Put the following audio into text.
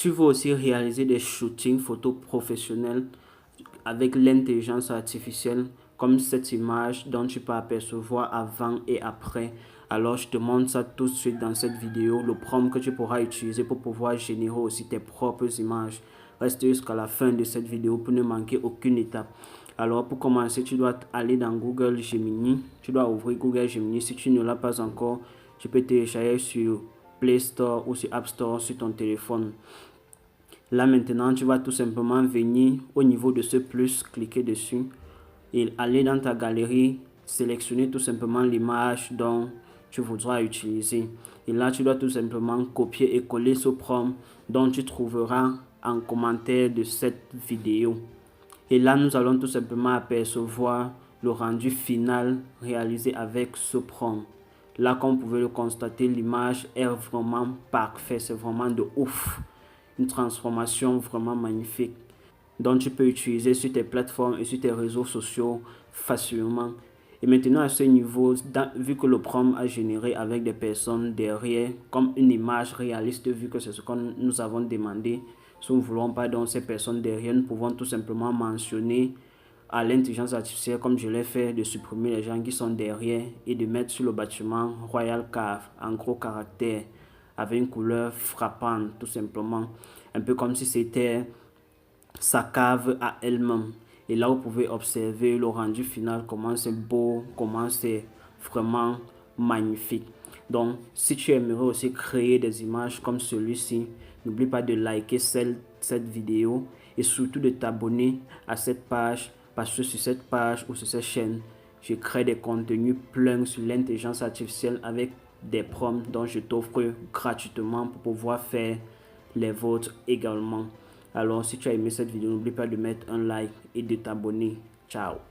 Tu veux aussi réaliser des shootings photos professionnels avec l'intelligence artificielle, comme cette image dont tu peux apercevoir avant et après. Alors, je te montre ça tout de suite dans cette vidéo, le prompt que tu pourras utiliser pour pouvoir générer aussi tes propres images. Reste jusqu'à la fin de cette vidéo pour ne manquer aucune étape. Alors, pour commencer, tu dois aller dans Google Gemini. Tu dois ouvrir Google Gemini. Si tu ne l'as pas encore, tu peux télécharger sur Play Store ou sur App Store sur ton téléphone. Là maintenant, tu vas tout simplement venir au niveau de ce plus, cliquer dessus et aller dans ta galerie, sélectionner tout simplement l'image dont tu voudras utiliser. Et là, tu dois tout simplement copier et coller ce prompt dont tu trouveras en commentaire de cette vidéo. Et là, nous allons tout simplement apercevoir le rendu final réalisé avec ce prompt. Là, comme vous pouvez le constater, l'image est vraiment parfaite, c'est vraiment de ouf. Une transformation vraiment magnifique dont tu peux utiliser sur tes plateformes et sur tes réseaux sociaux facilement. Et maintenant à ce niveau, vu que le prompt a généré avec des personnes derrière, comme une image réaliste, vu que c'est ce que nous avons demandé, si nous ne voulons pas donc ces personnes derrière, nous pouvons tout simplement mentionner à l'intelligence artificielle, comme je l'ai fait, de supprimer les gens qui sont derrière et de mettre sur le bâtiment Royal Cave en gros caractères avec une couleur frappante tout simplement, un peu comme si c'était sa cave à elle-même. Et là, vous pouvez observer le rendu final, comment c'est beau, comment c'est vraiment magnifique. Donc, si tu aimerais aussi créer des images comme celui-ci, n'oublie pas de liker cette vidéo et surtout de t'abonner à cette page, parce que sur cette page ou sur cette chaîne, je crée des contenus pleins sur l'intelligence artificielle avec des prompts dont je t'offre gratuitement pour pouvoir faire les vôtres également. Alors, si tu as aimé cette vidéo, n'oublie pas de mettre un like et de t'abonner. Ciao.